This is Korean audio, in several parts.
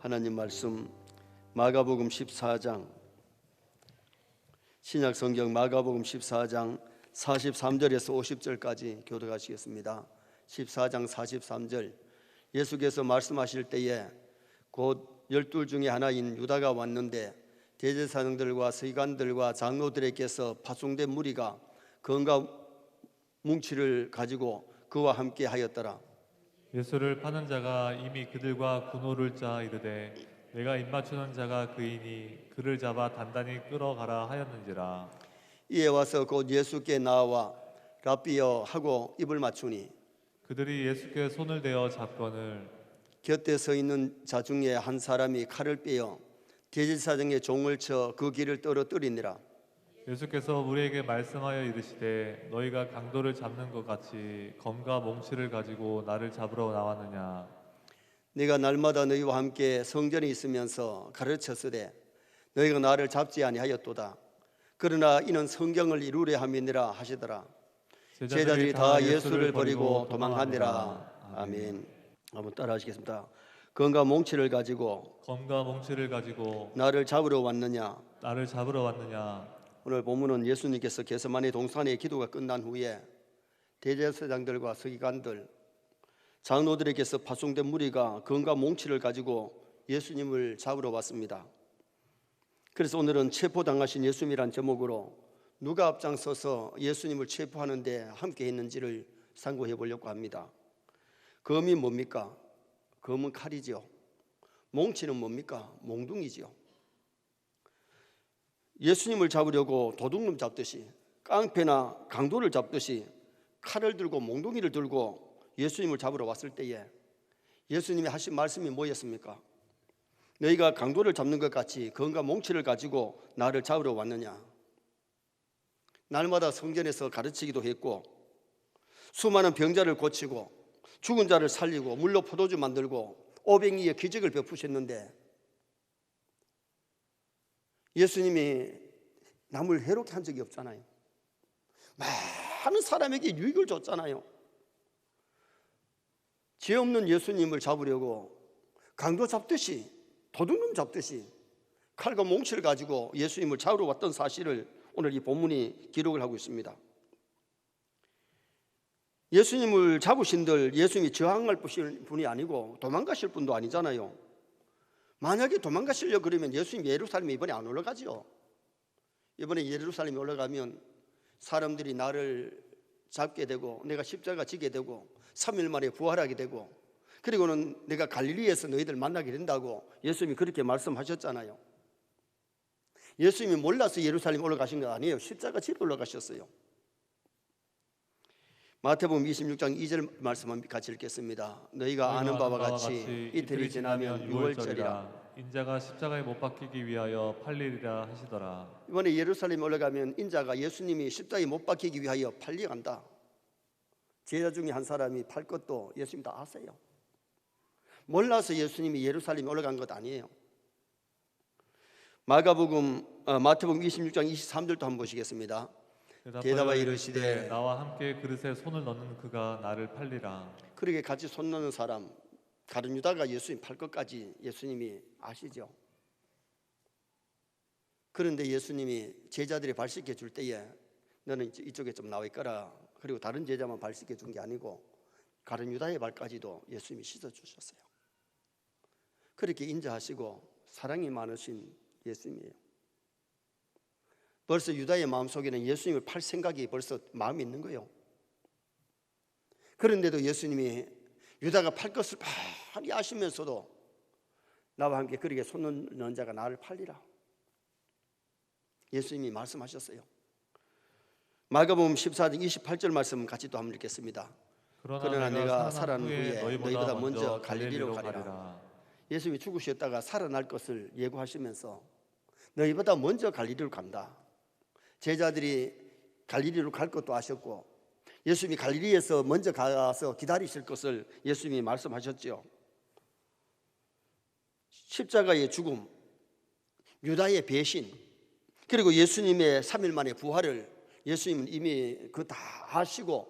하나님 말씀 마가복음 14장, 신약 성경 마가복음 14장 43절에서 50절까지 교독하시겠습니다. 14장 43절, 예수께서 말씀하실 때에 곧 12 중에 하나인 유다가 왔는데 대제사장들과 서기관들과 장로들에게서 파송된 무리가 건과 뭉치를 가지고 그와 함께 하였더라. 예수를 파는 자가 이미 그들과 군호를 짜 이르되 내가 입맞추는 자가 그이니 그를 잡아 단단히 끌어가라 하였는지라. 이에 와서 곧 예수께 나와 랍비여 하고 입을 맞추니 그들이 예수께 손을 대어 잡거늘 곁에 서 있는 자 중에 한 사람이 칼을 빼어 대제사장의 종을 쳐 그 길을 떨어뜨리니라. 예수께서 우리에게 말씀하여 이르시되 너희가 강도를 잡는 것 같이 검과 몽치를 가지고 나를 잡으러 나왔느냐. 내가 날마다 너희와 함께 성전에 있으면서 가르쳤으되 너희가 나를 잡지 아니하였도다. 그러나 이는 성경을 이루려 함이니라 하시더라. 제자들이 다 예수를 버리고 도망하니라. 아멘. 한번 따라하시겠습니다. 검과 몽치를 가지고 나를 잡으러 왔느냐. 오늘 본문은 예수님께서 겟세마네 동산의 기도가 끝난 후에 대제사장들과 서기관들, 장로들에게서 파송된 무리가 검과 몽치를 가지고 예수님을 잡으러 왔습니다. 그래서 오늘은 체포당하신 예수님이란 제목으로 누가 앞장서서 예수님을 체포하는 데 함께 했는지를 상고해 보려고 합니다. 검이 뭡니까? 검은 칼이죠. 몽치는 뭡니까? 몽둥이지요. 예수님을 잡으려고 도둑놈 잡듯이, 깡패나 강도를 잡듯이 칼을 들고 몽둥이를 들고 예수님을 잡으러 왔을 때에 예수님이 하신 말씀이 뭐였습니까? 너희가 강도를 잡는 것 같이 검과 몽치를 가지고 나를 잡으러 왔느냐. 날마다 성전에서 가르치기도 했고 수많은 병자를 고치고 죽은 자를 살리고 물로 포도주 만들고 오병이에 기적을 베푸셨는데 예수님이 남을 해롭게 한 적이 없잖아요. 많은 사람에게 유익을 줬잖아요. 죄 없는 예수님을 잡으려고 강도 잡듯이, 도둑놈 잡듯이 칼과 몽치를 가지고 예수님을 잡으러 왔던 사실을 오늘 이 본문이 기록을 하고 있습니다. 예수님을 잡으신들 예수님이 저항할 분이 아니고 도망가실 분도 아니잖아요. 만약에 도망가시려고 그러면 예수님 예루살렘에 이번에 안 올라가죠. 이번에 예루살렘에 올라가면 사람들이 나를 잡게 되고 내가 십자가 지게 되고 3일 만에 부활하게 되고 그리고는 내가 갈릴리에서 너희들 만나게 된다고 예수님이 그렇게 말씀하셨잖아요. 예수님이 몰라서 예루살렘에 올라가신 거 아니에요. 십자가 지러 올라가셨어요. 마태복음 26장 2절 말씀 같이 읽겠습니다. 너희가 아는 바와 같이 이틀이 지나면 유월절이라 인자가 십자가에 못 박히기 위하여 팔리리라 하시더라. 이번에 예루살렘에 올라가면 인자가 예수님이 십자가에 못 박히기 위하여 팔려간다. 제자 중에 한 사람이 팔 것도 예수님 다 아세요. 몰라서 예수님이 예루살렘에 올라간 것 아니에요. 마태복음 26장 23절도 한번 보시겠습니다. 대답하여 이르시되 나와 함께 그릇에 손을 넣는 그가 나를 팔리라. 그렇게 같이 손 넣는 사람, 가룟 유다가 예수님 팔 것까지 예수님이 아시죠. 그런데 예수님이 제자들이 발 씻겨 줄 때에 너는 이쪽에 좀 나와 있거라. 그리고 다른 제자만 발 씻겨 준 게 아니고 가룟 유다의 발까지도 예수님이 씻어 주셨어요. 그렇게 인자하시고 사랑이 많으신 예수님이에요. 벌써 유다의 마음속에는 예수님을 팔 생각이 벌써 마음에 있는 거예요. 그런데도 예수님이 유다가 팔 것을 많이 아시면서도 나와 함께 그렇게 손 넣는 자가 나를 팔리라. 예수님이 말씀하셨어요. 마가복음 14장 28절 말씀 같이 또 한번 읽겠습니다. 그러나 내가 살아난 후에 너희보다 먼저 갈릴리로 가리라. 예수님이 죽으셨다가 살아날 것을 예고하시면서 너희보다 먼저 갈릴리로 간다. 제자들이 갈릴리로 갈 것도 아셨고 예수님이 갈릴리에서 먼저 가서 기다리실 것을 예수님이 말씀하셨죠. 십자가의 죽음, 유다의 배신, 그리고 예수님의 3일 만에 부활을 예수님은 이미 그 다 하시고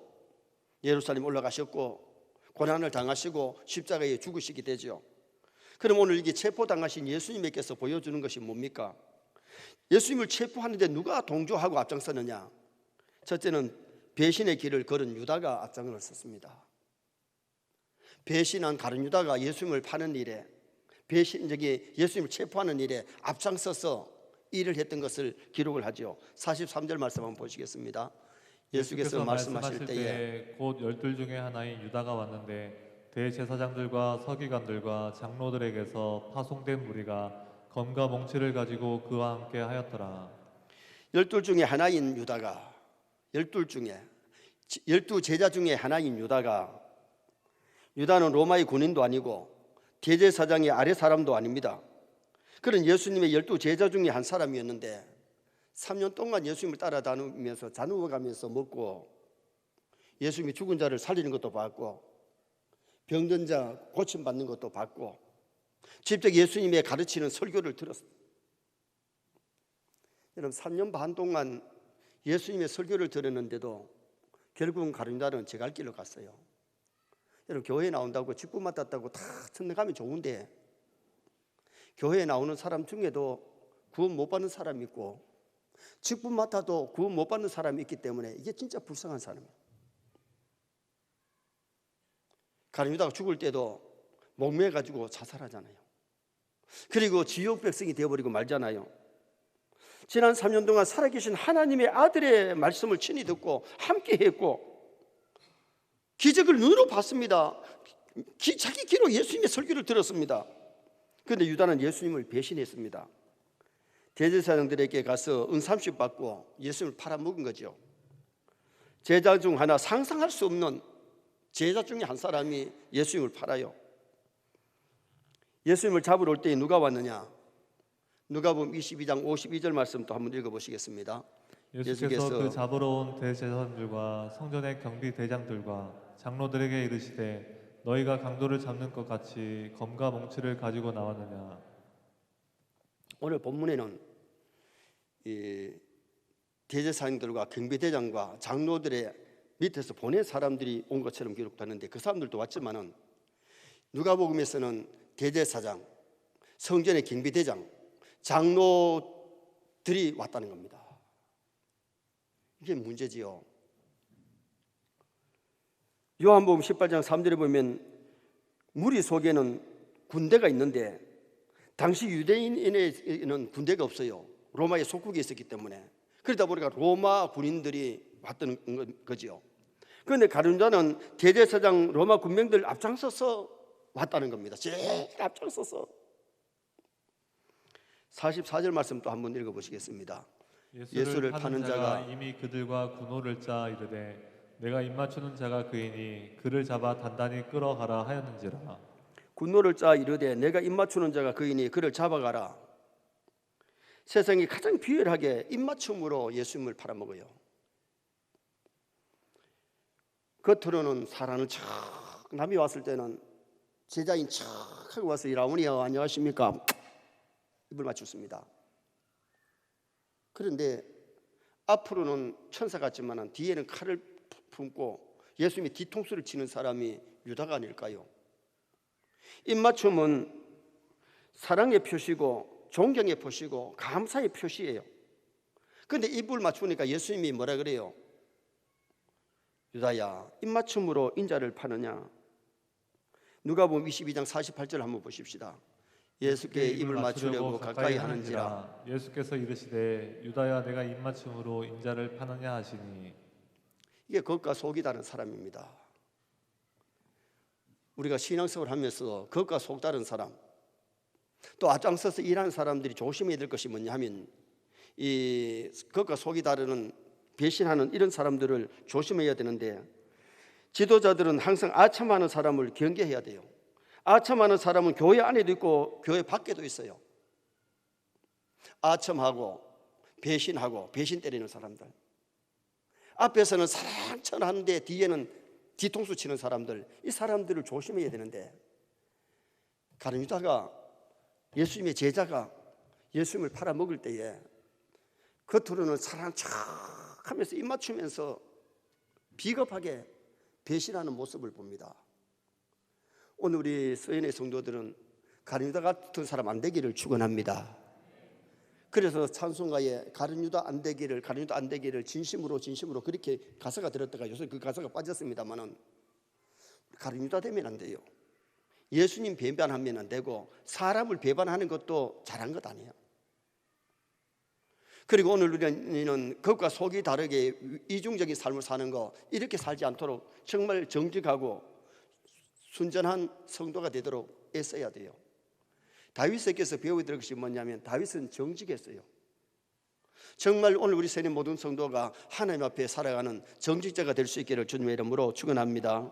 예루살렘 올라가셨고 고난을 당하시고 십자가에 죽으시게 되죠. 그럼 오늘 이게 체포당하신 예수님께서 보여주는 것이 뭡니까? 예수님을 체포하는데 누가 동조하고 앞장서느냐? 첫째는 배신의 길을 걸은 유다가 앞장을 섰습니다. 배신한 가룟 유다가 예수님을 파는 일에, 예수님을 체포하는 일에 앞장서서 일을 했던 것을 기록을 하죠. 43절 말씀 한번 보시겠습니다. 예수께서 말씀하실 때에 곧 12 중에 하나인 유다가 왔는데 대제사장들과 서기관들과 장로들에게서 파송된 무리가 검과 몽치를 가지고 그와 함께 하였더라. 12 중에 하나인 유다가, 12 제자 중에 하나인 유다가, 유다는 로마의 군인도 아니고 대제사장의 아래 사람도 아닙니다. 그런 예수님의 12 제자 중에 한 사람이었는데 3년 동안 예수님을 따라다니면서 나누어가면서 먹고, 예수님이 죽은 자를 살리는 것도 봤고, 병든 자 고침받는 것도 봤고, 직접 예수님의 가르치는 설교를 들었어요. 여러분, 3년 반 동안 예수님의 설교를 들었는데도 결국은 가룟 유다는 제 갈 길로 갔어요. 여러분, 교회에 나온다고 직분 맡았다고 다 천당가면 좋은데, 교회에 나오는 사람 중에도 구원 못 받는 사람이 있고, 직분 맡아도 구원 못 받는 사람이 있기 때문에 이게 진짜 불쌍한 사람이에요. 가룟 유다가 죽을 때도 목매어 가지고 자살하잖아요. 그리고 지옥 백성이 되어버리고 말잖아요. 지난 3년 동안 살아계신 하나님의 아들의 말씀을 친히 듣고 함께 했고, 기적을 눈으로 봤습니다. 자기 귀로 예수님의 설교를 들었습니다. 그런데 유다는 예수님을 배신했습니다. 대제사장들에게 가서 은 30 받고 예수님을 팔아먹은 거죠. 제자 중 하나, 상상할 수 없는 제자 중에 한 사람이 예수님을 팔아요. 예수님을 잡으러 올 때 누가 왔느냐? 누가복음 22장 52절 말씀도 한번 읽어보시겠습니다. 예수께서 그 잡으러 온 대제사장들과 성전의 경비 대장들과 장로들에게 이르시되 너희가 강도를 잡는 것 같이 검과 몽치를 가지고 나왔느냐? 오늘 본문에는 이 대제사장들과 경비대장과 장로들의 밑에서 보낸 사람들이 온 것처럼 기록되는데, 그 사람들도 왔지만은 누가복음에서는 대제사장, 성전의 경비대장, 장로들이 왔다는 겁니다. 이게 문제지요. 요한복음 18장 3절에 보면 무리 속에는 군대가 있는데, 당시 유대인에는 군대가 없어요. 로마의 속국에 있었기 때문에. 그러다 보니까 로마 군인들이 왔던 거죠. 그런데 가룟 유다는 대제사장 로마 군병들 앞장서서 왔다는 겁니다. 제일 앞장서서. 44절 말씀 또 한번 읽어보시겠습니다. 예수를 파는 자가 이미 그들과 군호를 짜 이르되 내가 입맞추는 자가 그이니 그를 잡아 단단히 끌어가라 하였는지라. 군노를 짜 이르되 내가 입맞추는 자가 그이니 그를 잡아가라. 세상이 가장 비열하게 입맞춤으로 예수님을 팔아먹어요. 겉으로는 사람을 척, 남이 왔을 때는 제자인 척 하고 와서 이라오니요 안녕하십니까 입을 맞췄습니다. 그런데 앞으로는 천사 같지만 뒤에는 칼을 품고 예수님이 뒤통수를 치는 사람이 유다가 아닐까요? 입맞춤은 사랑의 표시고 존경의 표시고 감사의 표시예요. 그런데 입을 맞추니까 예수님이 뭐라 그래요? 유다야, 입맞춤으로 인자를 파느냐? 누가복음 22장 48절 한번 보십시다. 예수께 입을 맞추려고 가까이 하는지라. 예수께서 이르시되 유다야 내가 입맞춤으로 인자를 파느냐 하시니. 이게 겉과 속이 다른 사람입니다. 우리가 신앙생활을 하면서 겉과 속 다른 사람, 또 앞장서서 일하는 사람들이 조심해야 될 것이 뭐냐 하면 이 겉과 속이 다른 배신하는 이런 사람들을 조심해야 되는데, 지도자들은 항상 아첨하는 사람을 경계해야 돼요. 아첨하는 사람은 교회 안에도 있고 교회 밖에도 있어요. 아첨하고 배신하고 배신 때리는 사람들, 앞에서는 사랑천하는데 뒤에는 뒤통수 치는 사람들, 이 사람들을 조심해야 되는데, 가룟 유다가 예수님의 제자가 예수님을 팔아먹을 때에 겉으로는 사랑 척 하면서 입맞추면서 비겁하게 배신하는 모습을 봅니다. 오늘 우리 서인의 성도들은 가룟유다 같은 사람 안 되기를 축원합니다. 그래서 찬송가에 가룟유다 안 되기를 진심으로 그렇게 가사가 들었다가 요새 그 가사가 빠졌습니다만은 가룟유다 되면 안 돼요. 예수님 배반하면 안 되고 사람을 배반하는 것도 잘한 것 아니에요. 그리고 오늘 우리는 겉과 속이 다르게 이중적인 삶을 사는 거, 이렇게 살지 않도록 정말 정직하고 순전한 성도가 되도록 애써야 돼요. 다윗에게서 배워야 될 것이 뭐냐면 다윗은 정직했어요. 정말 오늘 우리 세계 모든 성도가 하나님 앞에 살아가는 정직자가 될 수 있기를 주님의 이름으로 축원합니다.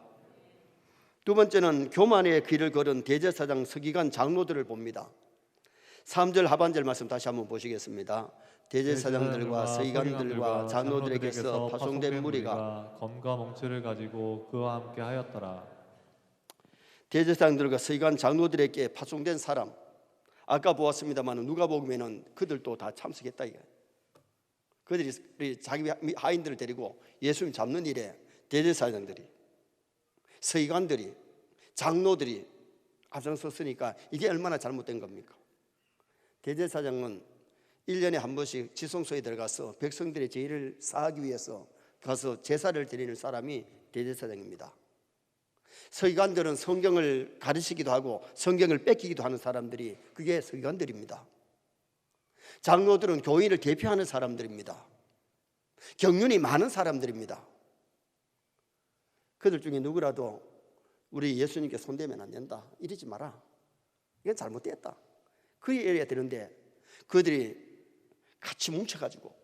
두 번째는 교만의 길을 걸은 대제사장 서기관 장로들을 봅니다. 3절 하반절 말씀 다시 한번 보시겠습니다. 대제사장들과 서기관들과 장로들에게서 파송된 무리가 검과 몽치를 가지고 그와 함께 하였더라. 대제사장들과 서기관 장로들에게 파송된 사람, 아까 보았습니다만 누가복음에는 그들도 다 참석했다 이거예요. 그들이 자기 하인들을 데리고 예수님 잡는 일에 대제사장들이, 서기관들이, 장로들이 앞장섰으니까 이게 얼마나 잘못된 겁니까? 대제사장은 1년에 한 번씩 지성소에 들어가서 백성들의 죄를 사하기 위해서 가서 제사를 드리는 사람이 대제사장입니다. 서기관들은 성경을 가르치기도 하고 성경을 뺏기기도 하는 사람들이, 그게 서기관들입니다. 장로들은 교인을 대표하는 사람들입니다. 경륜이 많은 사람들입니다. 그들 중에 누구라도 우리 예수님께 손대면 안 된다, 이러지 마라, 이건 잘못됐다, 그 얘기해야 되는데 그들이 같이 뭉쳐가지고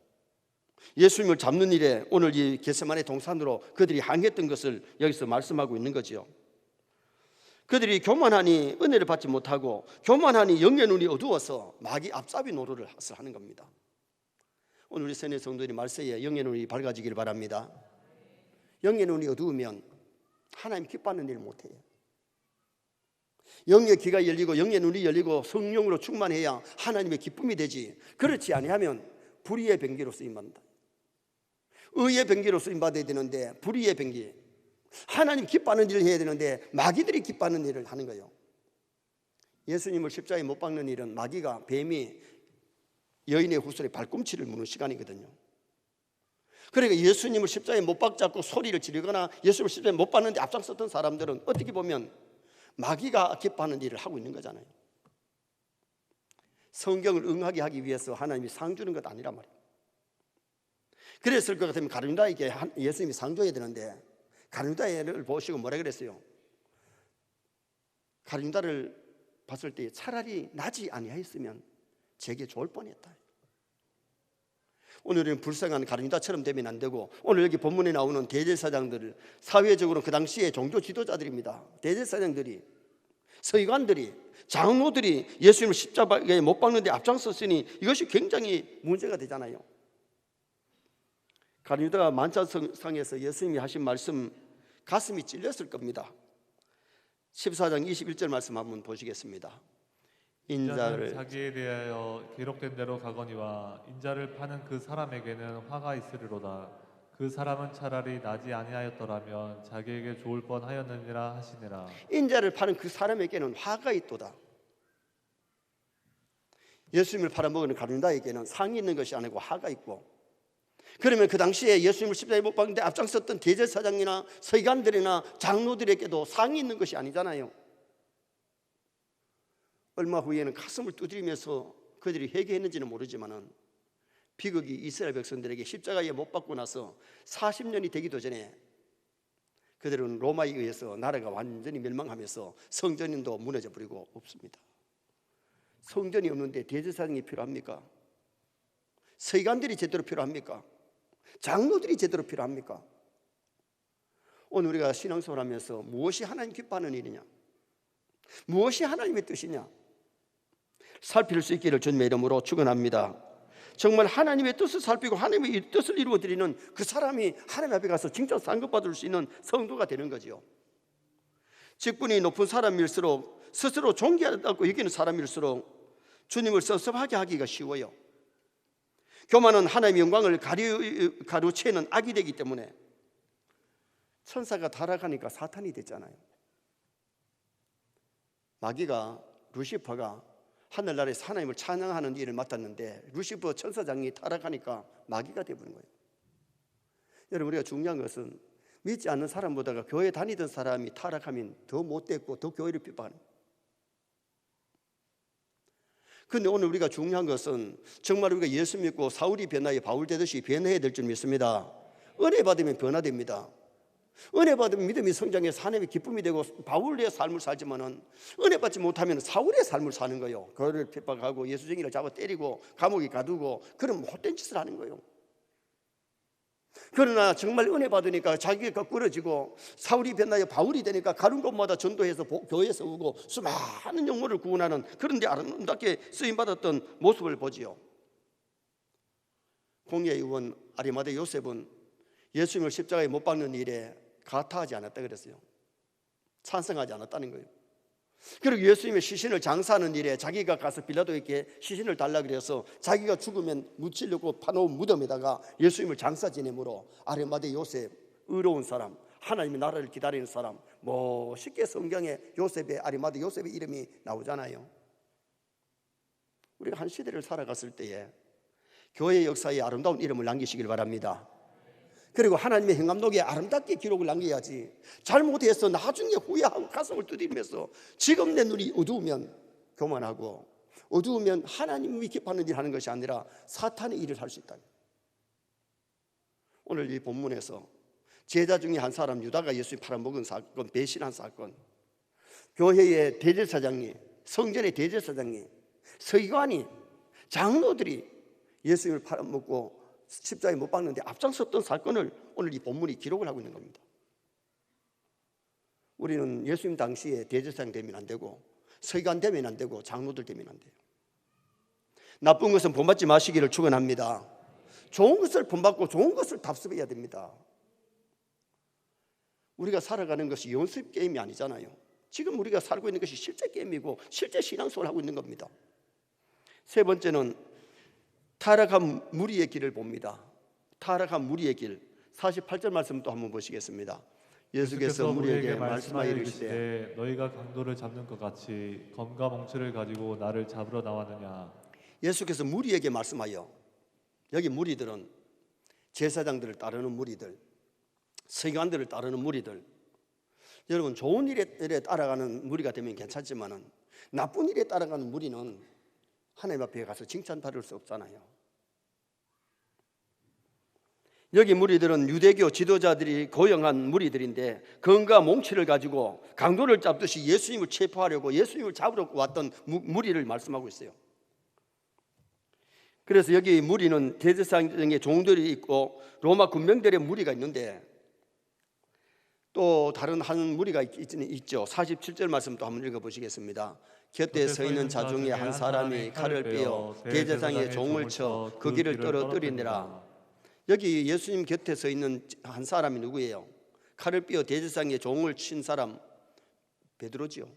예수님을 잡는 일에 오늘 이 겟세마네 동산으로 그들이 항했던 것을 여기서 말씀하고 있는 거지요. 그들이 교만하니 은혜를 받지 못하고 교만하니 영의 눈이 어두워서 마귀 앞잡이 노릇을 하는 겁니다. 오늘 우리 세뇌 성도들이 말세에 영의 눈이 밝아지기를 바랍니다. 영의 눈이 어두우면 하나님 기뻐하는 일을 못해요. 영의 귀가 열리고 영의 눈이 열리고 성령으로 충만해야 하나님의 기쁨이 되지, 그렇지 아니하면 불의의 병기로 쓰임받는다. 의의 병기로 쓰임받아야 되는데 불의의 병기, 하나님 기뻐하는 일을 해야 되는데 마귀들이 기뻐하는 일을 하는 거예요. 예수님을 십자가에 못 박는 일은 마귀가, 뱀이 여인의 후손에 발꿈치를 무는 시간이거든요. 그러니까 예수님을 십자가에 못 박자고 소리를 지르거나 예수님을 십자가에 못 박는데 앞장섰던 사람들은 어떻게 보면 마귀가 기뻐하는 일을 하고 있는 거잖아요. 성경을 응하게 하기 위해서 하나님이 상 주는 것 아니란 말이에요. 그랬을 것 같으면 가룟유다에게 예수님이 상 줘야 되는데 가룟유다를 보시고 뭐라 그랬어요? 가룟유다를 봤을 때 차라리 나지 아니하였으면 제게 좋을 뻔했다. 오늘은 불쌍한 가룟유다처럼 되면 안 되고, 오늘 여기 본문에 나오는 대제사장들, 사회적으로 그 당시의 종교 지도자들입니다. 대제사장들이, 서기관들이, 장로들이 예수님을 십자가에 못 박는데 앞장섰으니 이것이 굉장히 문제가 되잖아요. 가룟유다가 만찬상에서 예수님이 하신 말씀, 가슴이 찔렸을 겁니다. 14장 21절 말씀 한번 보시겠습니다. 인자를 자기에 대하여 기록된 대로 가거니와 인자를 파는 그 사람에게는 화가 있으리로다. 그 사람은 차라리 나지 아니하였더라면 자기에게 좋을 뻔하였느니라 하시니라. 인자를 파는 그 사람에게는 화가 있도다. 예수님을 팔아먹는 가룟유다에게는 상이 있는 것이 아니고 화가 있고, 그러면 그 당시에 예수님을 십자가에 못 박는데 앞장섰던 대제사장이나 서기관들이나 장로들에게도 상이 있는 것이 아니잖아요. 얼마 후에는 가슴을 두드리면서 그들이 회개했는지는 모르지만은 비극이 이스라엘 백성들에게 십자가에 못 박고 나서 40년이 되기도 전에 그들은 로마에 의해서 나라가 완전히 멸망하면서 성전도 무너져 버리고 없습니다. 성전이 없는데 대제사장이 필요합니까? 서기관들이 제대로 필요합니까? 장로들이 제대로 필요합니까? 오늘 우리가 신앙생활을 하면서 무엇이 하나님 기뻐하는 일이냐, 무엇이 하나님의 뜻이냐 살필 수 있기를 주님의 이름으로 축원합니다. 정말 하나님의 뜻을 살피고 하나님의 뜻을 이루어드리는 그 사람이 하나님 앞에 가서 진짜 상급받을 수 있는 성도가 되는 거죠. 직분이 높은 사람일수록, 스스로 존귀하다고 여기는 사람일수록 주님을 섭섭하게 하기가 쉬워요. 교만은 하나님의 영광을 가로채는 악이 되기 때문에 천사가 타락하니까 사탄이 됐잖아요. 마귀가 루시퍼가 하늘나라에서 하나님을 찬양하는 일을 맡았는데 루시퍼 천사장이 타락하니까 마귀가 되어버린 거예요. 여러분, 우리가 중요한 것은 믿지 않는 사람보다가 교회 다니던 사람이 타락하면 더 못됐고 더 교회를 핍박하는 거예요. 그런데 오늘 우리가 중요한 것은 정말 우리가 예수 믿고 사울이 변화해 바울 되듯이 변해야 될 줄 믿습니다. 은혜 받으면 변화됩니다. 은혜 받으면 믿음이 성장해서 하나님의 기쁨이 되고 바울의 삶을 살지만은 은혜 받지 못하면 사울의 삶을 사는 거예요. 교회를 핍박하고 예수쟁이를 잡아 때리고 감옥에 가두고 그런 못된 짓을 하는 거예요. 그러나 정말 은혜 받으니까 자기가 거꾸러지고 사울이 변하여 바울이 되니까 가는 곳마다 전도해서 교회에 세우고 수많은 영혼을 구원하는 그런 데 아름답게 쓰임받았던 모습을 보지요. 공예 의원 아리마대 요셉은 예수님을 십자가에 못 박는 일에 가타하지 않았다 그랬어요. 찬성하지 않았다는 거예요. 그리고 예수님의 시신을 장사하는 일에 자기가 가서 빌라도에게 시신을 달라 그래서 자기가 죽으면 묻히려고 파놓은 무덤에다가 예수님을 장사 지내므로 아리마대 요셉, 의로운 사람, 하나님의 나라를 기다리는 사람, 쉽게 성경에 아리마대 요셉의 이름이 나오잖아요. 우리가 한 시대를 살아갔을 때에 교회 역사에 아름다운 이름을 남기시길 바랍니다. 그리고 하나님의 행감록에 아름답게 기록을 남겨야지, 잘못해서 나중에 후회하고 가슴을 두드리면서 지금 내 눈이 어두우면 교만하고 어두우면 하나님이 기뻐하는 일을 하는 것이 아니라 사탄의 일을 할 수 있다. 오늘 이 본문에서 제자 중에 한 사람 유다가 예수님 팔아먹은 사건, 배신한 사건, 교회의 대제사장이, 성전의 대제사장이, 서기관이, 장로들이 예수님을 팔아먹고 십자가에 못 박는데 앞장섰던 사건을 오늘 이 본문이 기록을 하고 있는 겁니다. 우리는 예수님 당시에 대제사장 되면 안 되고 서기관 되면 안 되고 장로들 되면 안 돼요. 나쁜 것은 본받지 마시기를 축원합니다. 좋은 것을 본받고 좋은 것을 답습해야 됩니다. 우리가 살아가는 것이 연습 게임이 아니잖아요. 지금 우리가 살고 있는 것이 실제 게임이고 실제 신앙생활을 하고 있는 겁니다. 세 번째는 타락한 무리의 길을 봅니다. 타락한 무리의 길, 48절 말씀 또 한번 보시겠습니다. 예수께서 무리에게 말씀하여 이르시되 너희가 강도를 잡는 것 같이 검과 몽치를 가지고 나를 잡으러 나왔느냐. 예수께서 무리에게 말씀하여, 여기 무리들은 제사장들을 따르는 무리들, 서기관들을 따르는 무리들. 여러분, 좋은 일에 따라가는 무리가 되면 괜찮지만은 나쁜 일에 따라가는 무리는 하나님 앞에 가서 칭찬받을 수 없잖아요. 여기 무리들은 유대교 지도자들이 고용한 무리들인데 검과 몽치를 가지고 강도를 잡듯이 예수님을 체포하려고 예수님을 잡으러 왔던 무리를 말씀하고 있어요. 그래서 여기 무리는 대제사장의 종들이 있고 로마 군병들의 무리가 있는데 또 다른 한 무리가 있죠. 47절 말씀도 한번 읽어보시겠습니다. 곁에 서 있는 자 중에 한 사람이 칼을 빼어 대제사장의 종을 쳐 그 길을 떨어뜨리니라. 여기 예수님 곁에 서 있는 한 사람이 누구예요? 칼을 빼어 대제사장의 종을 친 사람 베드로지요.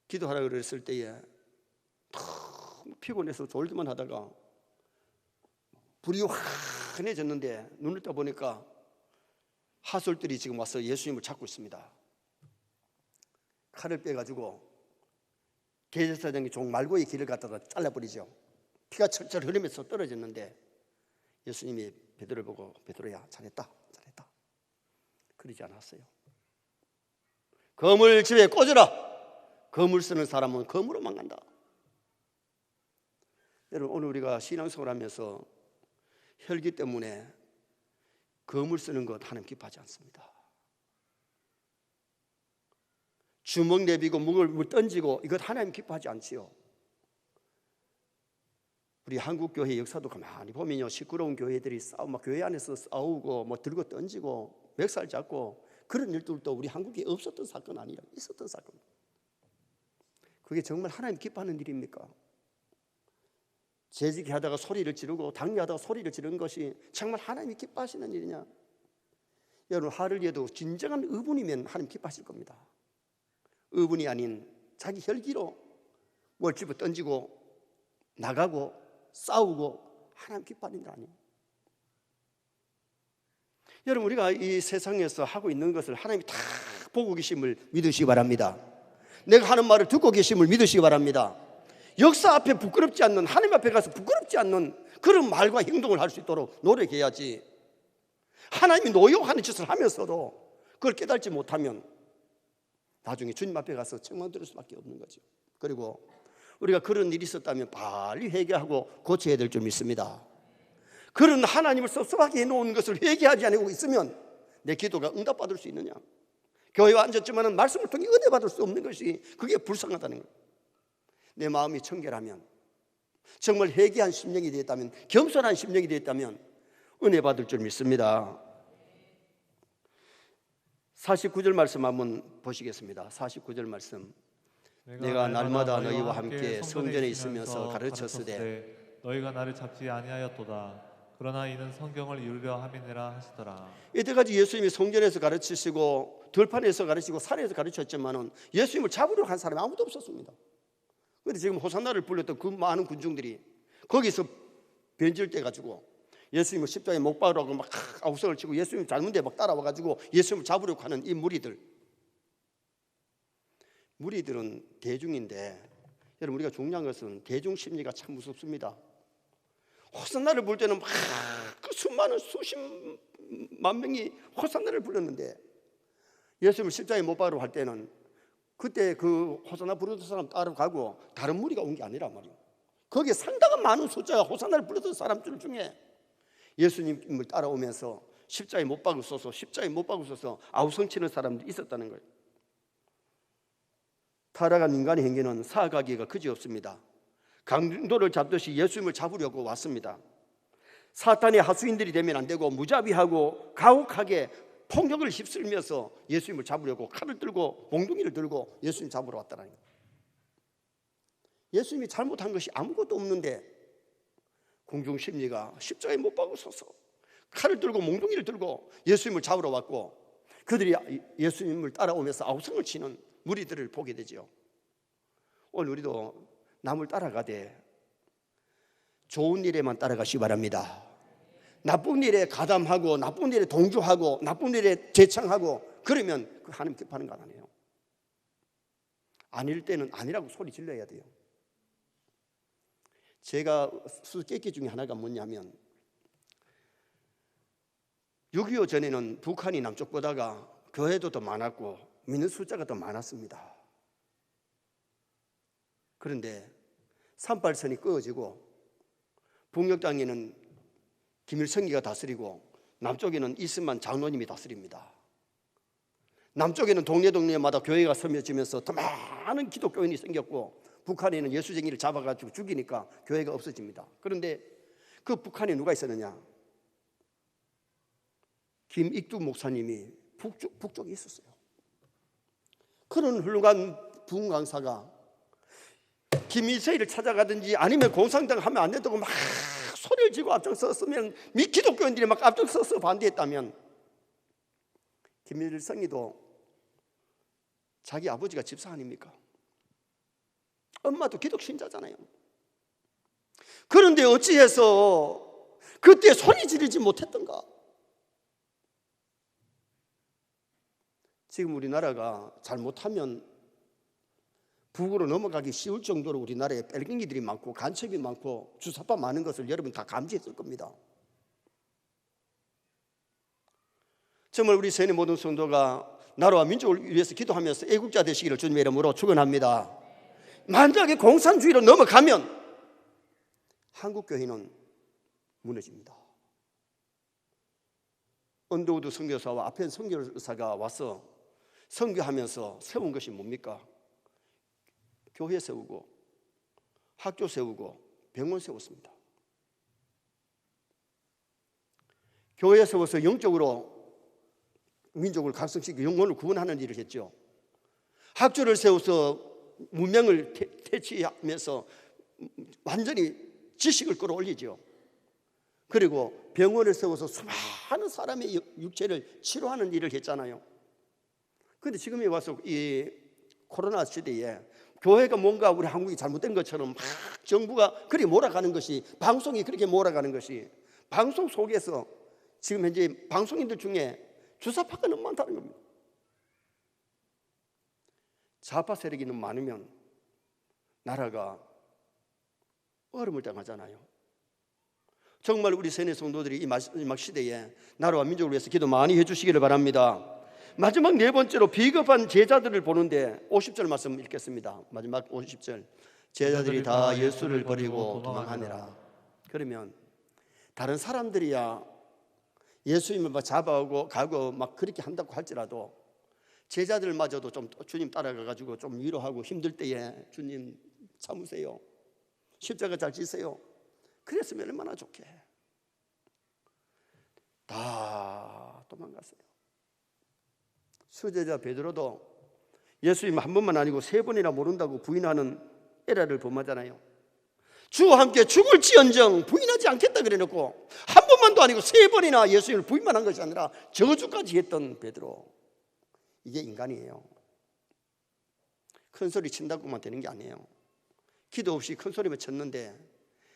기도하라 그랬을 때에 너무 피곤해서 졸기만 하다가 불이 환해졌는데 눈을 떠 보니까 하솔들이 지금 와서 예수님을 잡고 있습니다. 칼을 빼가지고 대제사장의 종 말고의 길을 갖다가 잘라버리죠. 피가 철철 흐르면서 떨어졌는데 예수님이 베드로를 보고 베드로야 잘했다 잘했다 그러지 않았어요. 검을 집에 꽂으라. 검을 쓰는 사람은 검으로만 간다. 여러분, 오늘 우리가 신앙생활 하면서 혈기 때문에 검을 쓰는 것 하나님 기뻐하지 않습니다. 주먹 내비고 묵을 던지고 이것 하나님 기뻐하지 않지요. 우리 한국 교회 역사도 가만히 보면요, 시끄러운 교회들이 막 교회 안에서 싸우고 들고 던지고 멱살 잡고 그런 일들도 우리 한국에 없었던 사건 아니라 있었던 사건. 그게 정말 하나님 기뻐하는 일입니까? 재직이 하다가 소리를 지르고 당뇨하다가 소리를 지르는 것이 정말 하나님이 기뻐하시는 일이냐? 여러분, 화를 내도 진정한 의분이면 하나님 기뻐하실 겁니다. 의분이 아닌 자기 혈기로 뭘 집어 던지고 나가고 싸우고 하나님 기뻐하는 일 아니에요. 여러분, 우리가 이 세상에서 하고 있는 것을 하나님이 다 보고 계심을 믿으시기 바랍니다. 내가 하는 말을 듣고 계심을 믿으시기 바랍니다. 역사 앞에 부끄럽지 않는, 하나님 앞에 가서 부끄럽지 않는 그런 말과 행동을 할 수 있도록 노력해야지, 하나님이 노여워하는 짓을 하면서도 그걸 깨닫지 못하면 나중에 주님 앞에 가서 책망 들을 수밖에 없는 거죠. 그리고 우리가 그런 일이 있었다면 빨리 회개하고 고쳐야 될 줄 믿습니다. 그런 하나님을 섭섭하게 해놓은 것을 회개하지 않고 있으면 내 기도가 응답받을 수 있느냐? 교회에 앉았지만 말씀을 통해 은혜 받을 수 없는 것이, 그게 불쌍하다는 거예요. 내 마음이 청결하면, 정말 회개한 심령이 되었다면, 겸손한 심령이 되었다면 은혜 받을 줄 믿습니다. 49절 말씀 한번 보시겠습니다. 49절 말씀. 내가 날마다 너희와 함께 성전에 있으면서 가르쳤으되 너희가 나를 잡지 아니하였도다. 그러나 이는 성경을 이루려 함이니라 하시더라. 이때까지 예수님이 성전에서 가르치시고 들판에서 가르치고 산에서 가르쳤지만은 예수님을 잡으려고 한 사람이 아무도 없었습니다. 그런데 지금 호산나를 불렀던 그 많은 군중들이 거기서 변질돼 가지고 예수님을 십자가에 못 박으라고 막 아우성을 치고 예수님 잘못돼 막 따라와 가지고 예수님을 잡으려고 하는 이 무리들은 대중인데, 여러분 우리가 중요한 것은 대중 심리가 참 무섭습니다. 호산나를 부를 때는 막 그 수많은 수십만 명이 호산나를 불렀는데, 예수님을 십자가에 못 박으러 할 때는 그때 그 호산나 부르던 사람 따라가고 다른 무리가 온 게 아니란 말이에요. 거기에 상당한 많은 숫자가 호산나를 부르던 사람들 중에 예수님을 따라오면서 십자가에 못 박으소서 아우성치는 사람들이 있었다는 거예요. 타락한 인간의 행위는 사과하기가 그지없습니다. 강도를 잡듯이 예수님을 잡으려고 왔습니다. 사탄의 하수인들이 되면 안 되고 무자비하고 가혹하게 폭력을 휩쓸면서 예수님을 잡으려고 칼을 들고 몽둥이를 들고 예수님 잡으러 왔다는 거예요. 예수님이 잘못한 것이 아무것도 없는데 공중 심리가 십자가에 못 박으소서 칼을 들고 몽둥이를 들고 예수님을 잡으러 왔고, 그들이 예수님을 따라오면서 아우성을 치는 무리들을 보게 되죠. 오늘 우리도 남을 따라가되 좋은 일에만 따라가시기 바랍니다. 나쁜 일에 가담하고 나쁜 일에 동조하고 나쁜 일에 제창하고 그러면 그 하나님 기뻐하는 거 아니에요. 아닐 때는 아니라고 소리 질러야 돼요. 제가 수수께끼 중에 하나가 뭐냐면 6.25 전에는 북한이 남쪽보다가 교회도 더 많았고 믿는 숫자가 더 많았습니다. 그런데 38선이 끄어지고 북녘 땅에는 김일성기가 다스리고 남쪽에는 이승만 장로님이 다스립니다. 남쪽에는 동네마다 교회가 섬겨지면서 더 많은 기독교인이 생겼고, 북한에는 예수쟁이를 잡아가지고 죽이니까 교회가 없어집니다. 그런데 그 북한에 누가 있었느냐? 김익두 목사님이 북쪽에 있었어요. 그런 훌륭한 부흥 강사가 김일성이를 찾아가든지 아니면 공산당 하면 안 된다고 막 소리를 지고 앞장섰으면, 기독교인들이 막 앞장서서 반대했다면, 김일성이도 자기 아버지가 집사 아닙니까? 엄마도 기독 신자잖아요. 그런데 어찌해서 그때 소리 지르지 못했던가? 지금 우리나라가 잘못하면 북으로 넘어가기 쉬울 정도로 우리나라에 뺄갱이들이 많고 간첩이 많고 주사파 많은 것을 여러분 다 감지했을 겁니다. 정말 우리 세계 모든 성도가 나라와 민족을 위해서 기도하면서 애국자 되시기를 주님의 이름으로 축원합니다. 만약에 공산주의로 넘어가면 한국교회는 무너집니다. 언더우드 선교사와 아펜 선교사가 와서 선교하면서 세운 것이 뭡니까? 교회 세우고 학교 세우고 병원 세웠습니다. 교회 세워서 영적으로 민족을 각성시키고 영혼을 구원하는 일을 했죠. 학교를 세워서 문명을 퇴치하면서 완전히 지식을 끌어올리죠. 그리고 병원을 세워서 수많은 사람의 육체를 치료하는 일을 했잖아요. 그런데 지금에 와서 이 코로나 시대에 교회가 뭔가 우리 한국이 잘못된 것처럼 막 정부가 그렇게 몰아가는 것이, 방송이 그렇게 몰아가는 것이, 방송 속에서 지금 현재 방송인들 중에 주사파가 너무 많다는 겁니다. 좌파 세력이 너무 많으면 나라가 얼음을 당하잖아요. 정말 우리 세뇌 성도들이 이 마지막 시대에 나라와 민족을 위해서 기도 많이 해주시기를 바랍니다. 마지막 네 번째로 비겁한 제자들을 보는데 50절 말씀 읽겠습니다. 마지막 50절. 제자들이 다 예수를 버리고 도망하니라. 그러면 다른 사람들이야 예수님을 막 잡아오고 가고 막 그렇게 한다고 할지라도 제자들마저도 좀 주님 따라가가지고 좀 위로하고 힘들 때에 주님 참으세요, 십자가 잘 지세요, 그랬으면 얼마나 좋게. 다 도망갔어요. 수제자 베드로도 예수님 한 번만 아니고 3번이나 모른다고 부인하는 에라를 범하잖아요. 주와 함께 죽을지언정 부인하지 않겠다 그래놓고 한 번만도 아니고 3번이나 예수님을 부인만 한 것이 아니라 저주까지 했던 베드로. 이게 인간이에요. 큰 소리 친다고만 되는 게 아니에요. 기도 없이 큰 소리만 쳤는데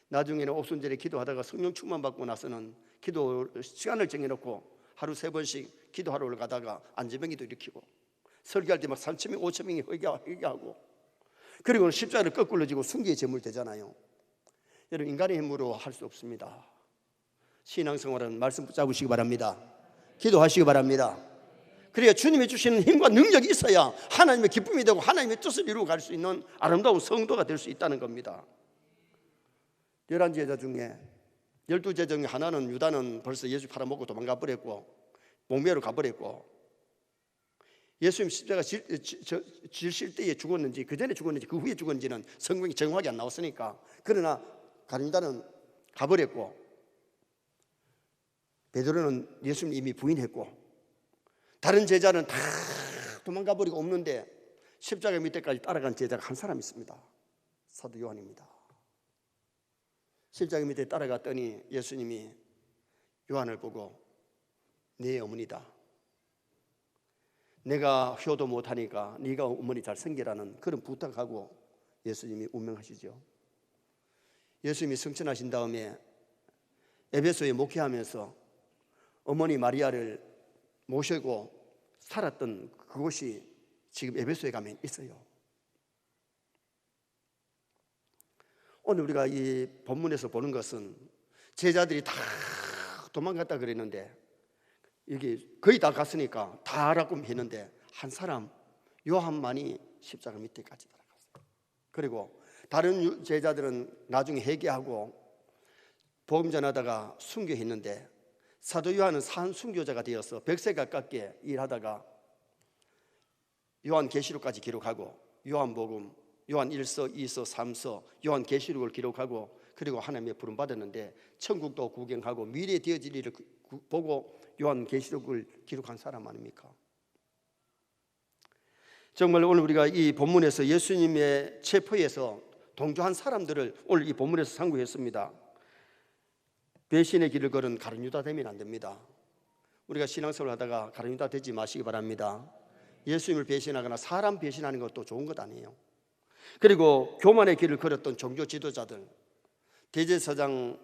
나중에는 옥순절에 기도하다가 성령 충만 받고 나서는 기도 시간을 정해놓고 하루 3번씩 기도하러 올라가다가 안전병기도 일으키고 설교할 때 막 3,000명 5,000명이 회개하고 그리고 십자가를 거꾸로 지고 순교의 제물 되잖아요. 여러분, 인간의 힘으로 할 수 없습니다. 신앙생활은 말씀 붙잡으시기 바랍니다. 기도하시기 바랍니다. 그래야 주님이 주시는 힘과 능력이 있어야 하나님의 기쁨이 되고 하나님의 뜻을 이루어 갈 수 있는 아름다운 성도가 될 수 있다는 겁니다. 11제자 중에 12제자 중에 하나는 유다는 벌써 예수 팔아먹고 도망가 버렸고 목매로 가버렸고 예수님 십자가 지실 때에 죽었는지 그 전에 죽었는지 그 후에 죽었는지는 성경이 정확하게 안 나왔으니까. 그러나 가룟유다는 가버렸고 베드로는 예수님 이미 부인했고 다른 제자는 다 도망가 버리고 없는데 십자가 밑에까지 따라간 제자가 한 사람 있습니다. 사도 요한입니다. 십자가 밑에 따라갔더니 예수님이 요한을 보고 네 어머니다, 내가 효도 못하니까 네가 어머니 잘 섬기라는 그런 부탁하고 예수님이 운명하시죠. 예수님이 승천하신 다음에 에베소에 목회하면서 어머니 마리아를 모시고 살았던 그곳이 지금 에베소에 가면 있어요. 오늘 우리가 이 본문에서 보는 것은 제자들이 다 도망갔다 그랬는데 여기 거의 다 갔으니까 다 하라고 했는데 한 사람 요한만이 십자가 밑에까지 따라갔어요. 그리고 다른 제자들은 나중에 회개하고 복음 전하다가 순교했는데 사도 요한은 산 순교자가 되어서 100세 가깝게 일하다가 요한계시록까지 기록하고 요한복음, 요한 1서, 2서, 3서, 요한계시록을 기록하고 그리고 하나님의 부름 받았는데 천국도 구경하고 미래에 되어질 일을 보고 요한계시록을 기록한 사람 아닙니까? 정말 오늘 우리가 이 본문에서 예수님의 체포에서 동조한 사람들을 오늘 이 본문에서 상고했습니다. 배신의 길을 걸은 가룟유다 되면 안 됩니다. 우리가 신앙생활을 하다가 가룟유다 되지 마시기 바랍니다. 예수님을 배신하거나 사람 배신하는 것도 좋은 것 아니에요. 그리고 교만의 길을 걸었던 종교 지도자들, 대제사장,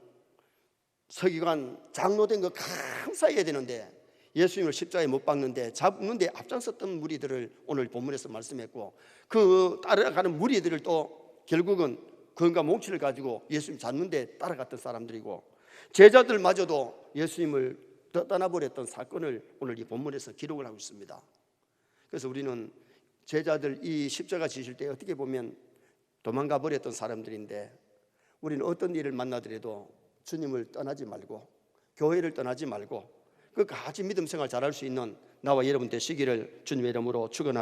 서기관, 장로 된 거 감사해야 되는데 예수님을 십자가에 못 박는데 잡는데 앞장섰던 무리들을 오늘 본문에서 말씀했고 그 따라가는 무리들을 또 결국은 건과 몽치를 가지고 예수님 잡는데 따라갔던 사람들이고 제자들마저도 예수님을 떠나버렸던 사건을 오늘 이 본문에서 기록을 하고 있습니다. 그래서 우리는 제자들 이 십자가 지실 때 어떻게 보면 도망가 버렸던 사람들인데 우리는 어떤 일을 만나더라도 주님을 떠나지 말고 교회를 떠나지 말고 끝까지 믿음 생활 잘할 수 있는 나와 여러분 되시기를 주님의 이름으로 축원합니다.